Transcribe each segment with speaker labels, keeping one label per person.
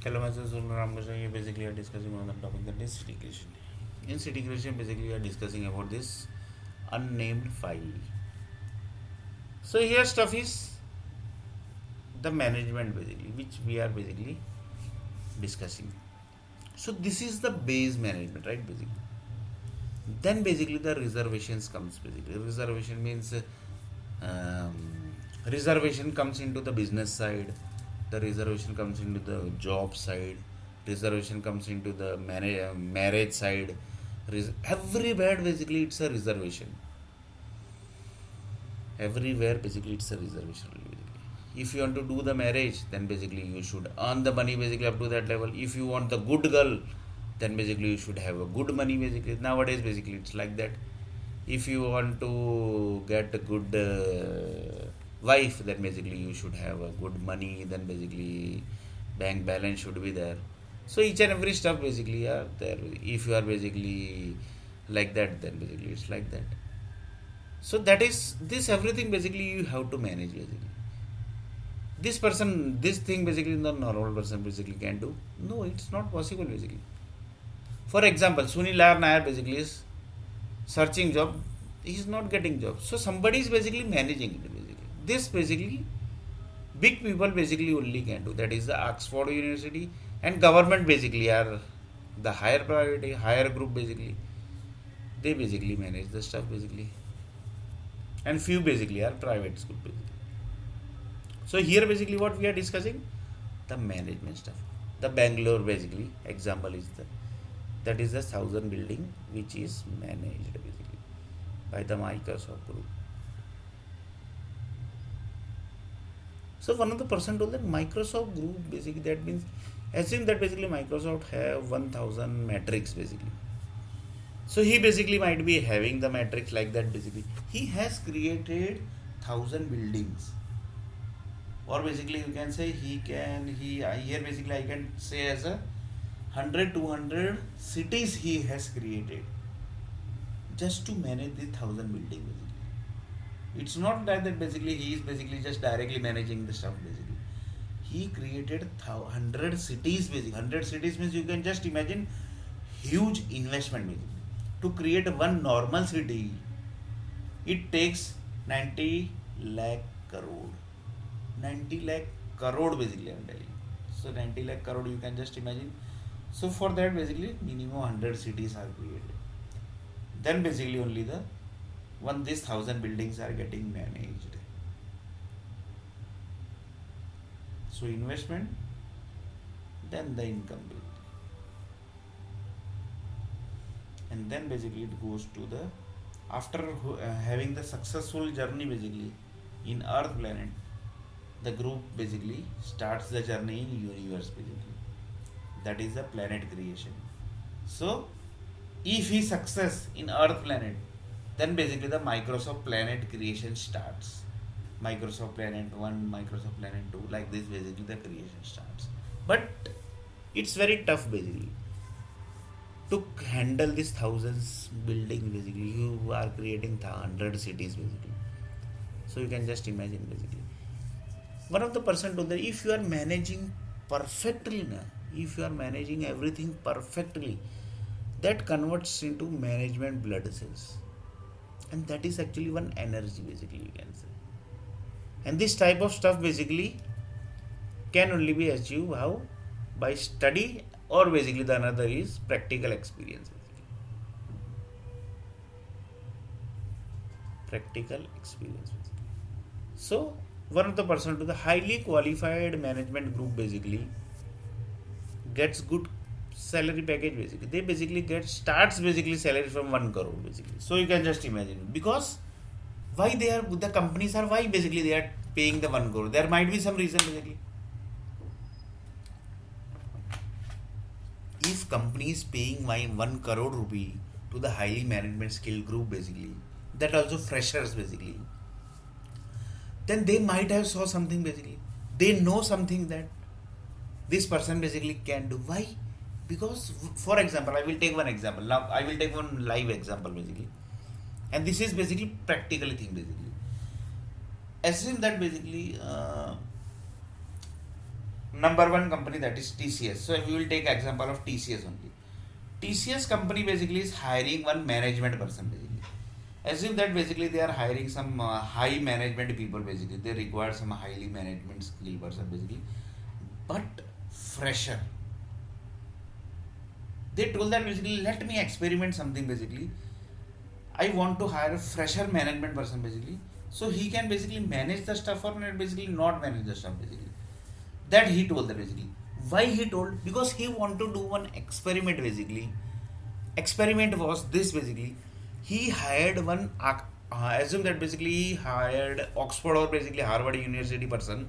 Speaker 1: Hello, myself Sultan Ramakrishna. Here basically are discussing on the topic that is city creation. In city creation, basically we are discussing about this unnamed file. So here stuff is the management basically, which we are basically discussing. So this is the base management, right? Basically, then basically the reservations comes. Basically, reservation means reservation comes into the business side, the reservation comes into the job side, reservation comes into the marriage side. Everywhere basically it's a reservation. Everywhere basically it's a reservation only, basically. If you want to do the marriage, then basically you should earn the money basically up to that level. If you want the good girl, then basically you should have a good money basically. Nowadays basically it's like that. If you want to get a good wife, then basically you should have a good money. Then basically bank balance should be there. So each and every stuff basically are there. If you are basically like that, then basically it's like that. So that is this everything basically you have to manage basically. This person, this thing basically the normal person basically can do. No, it's not possible basically. For example, Sunil R. Nair basically is searching job, he is not getting job. So somebody is basically managing it basically. This basically big people basically only can do. That is the Oxford University and government basically are the higher priority, higher group basically. They basically manage the stuff basically. And few basically are private school basically. So here basically what we are discussing, the management stuff. The Bangalore basically example is the that is the thousand building which is managed basically by the Microsoft group. So one of the person told that Microsoft group basically that means assume that basically Microsoft have 1000 metrics basically. So he basically might be having the matrix like that basically. He has created 1000 buildings. Or basically you can say he here basically I can say as a 100 200 cities he has created just to manage the 1000 building basically. It's not that basically he is basically just directly managing the stuff basically. He created 100 cities basically. 100 cities means you can just imagine huge investment basically. To create one normal city, it takes 90 lakh crore. 90 lakh crore basically I'm telling you. So 90 lakh crore you can just imagine. So for that basically minimum 100 cities are created. Then basically only the one these 1000 buildings are getting managed. So investment, then the income basically. And then basically it goes to the after having the successful journey basically in Earth planet, the group basically starts the journey in universe basically. That is the planet creation. So if he success in Earth planet, then basically the Microsoft planet creation starts. Microsoft planet 1, Microsoft planet 2, like this basically the creation starts. But it's very tough basically to handle this thousands building basically. You are creating 100 cities basically. So you can just imagine basically. One of the person told that if you are managing perfectly na, if you are managing everything perfectly, that converts into management blood cells. And that is actually one energy basically you can say. And this type of stuff basically can only be achieved how? By study or basically the another is practical experience basically. Practical experience basically. So one of the person to the highly qualified management group basically gets good salary package basically. They basically get starts basically salary from 1 crore basically. So you can just imagine because why they are the companies are why basically they are paying the 1 crore. There might be some reason basically. If company is paying my 1 crore rupee to the highly management skill group basically, that also freshers basically, then they might have saw something basically. They know something that this person basically can do. Why? Because for example, I will take one example. Now I will take one live example basically. And this is basically practically thing basically. Assume that basically number one company, that is TCS. So we will take example of TCS only. TCS company basically is hiring one management person basically. Assume that basically they are hiring some high management people basically. They require some highly management skill person basically. But fresher. They told that basically let me experiment something basically. I want to hire a fresher management person basically. So he can basically manage the stuff or basically not manage the stuff basically. That he told them basically. Why he told? Because he want to do one experiment basically. Experiment was this basically. He hired one. Assume that basically he hired Oxford or basically Harvard University person,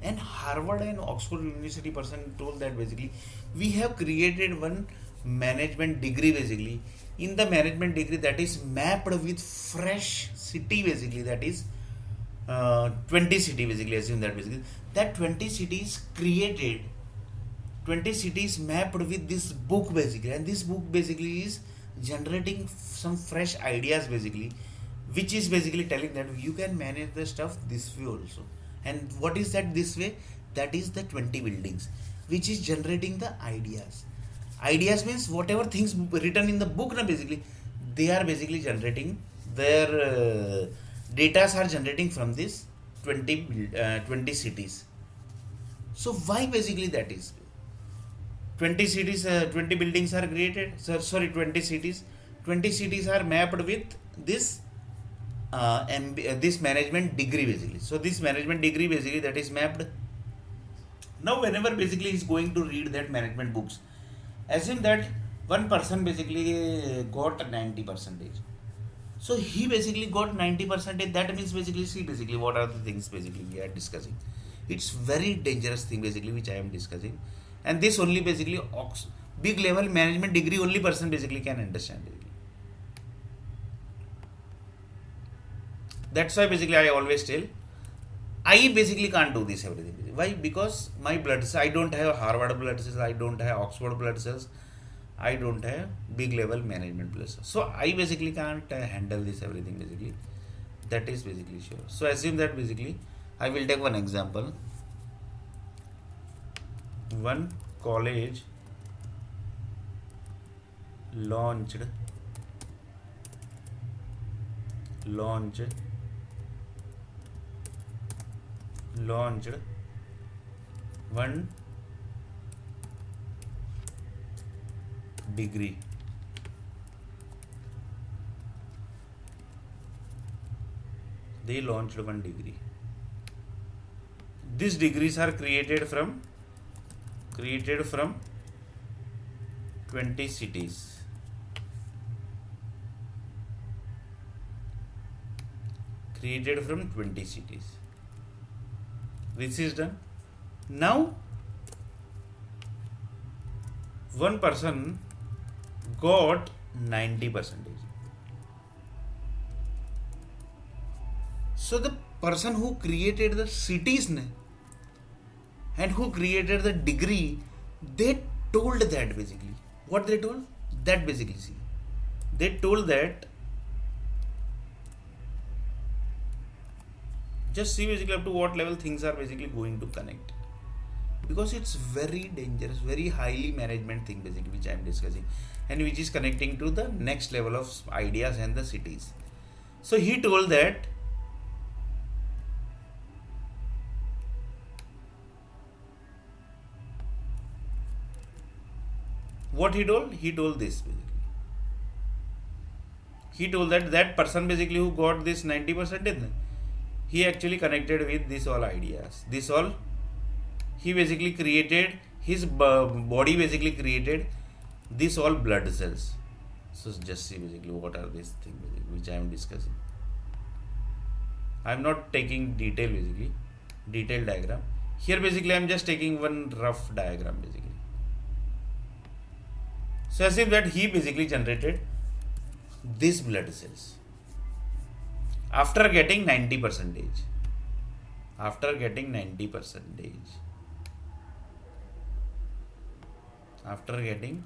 Speaker 1: and Harvard and Oxford University person told that basically we have created one management degree basically. In the management degree that is mapped with fresh city basically, that is 20 city basically. Assume that basically that 20 cities created, 20 cities mapped with this book basically, and this book basically is generating some fresh ideas basically, which is basically telling that you can manage the stuff this way also. And what is that this way? That is the 20 buildings which is generating the ideas means whatever things written in the book na basically, they are basically generating their datas are generating from this 20 cities. So why basically that is 20 cities, 20 buildings are created. So, sorry, 20 cities. 20 cities are mapped with this this management degree basically. So this management degree basically that is mapped. Now whenever basically he is going to read that management books, assume that one person basically got 90 percentage. So he basically got 90 percentage. That means basically see basically what are the things basically we are discussing. It's very dangerous thing basically which I am discussing, and this only basically big level management degree only person basically can understand basically. That's why basically I always tell I basically can't do this everything. Why? Because my blood cells, I don't have Harvard blood cells, I don't have Oxford blood cells, I don't have big level management blood cells. So I basically can't handle this everything basically. That is basically sure. So assume that basically I will take one example. One college launched one degree. They launched one degree. These degrees are created from 20 cities. Created from 20 cities. This is done. Now one person got 90 percentage. So the person who created the cities and who created the degree, they told that basically. What they told? That basically see. They told that just see basically up to what level things are basically going to connect. Because it's very dangerous, very highly management thing basically which I am discussing, and which is connecting to the next level of ideas and the cities. So he told that what he told this basically. He told that that person basically who got this 90%, he actually connected with these all ideas. This all he basically created, his body basically created this all blood cells. So just see basically what are these things which I am discussing. I am not taking detail basically, detailed diagram. Here basically I am just taking one rough diagram basically. So assume that he basically generated these blood cells after getting 90 percentage. After getting 90 percentage. After getting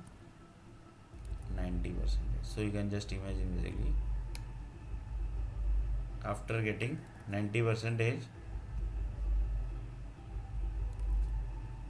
Speaker 1: 90%. So you can just imagine basically after getting 90%,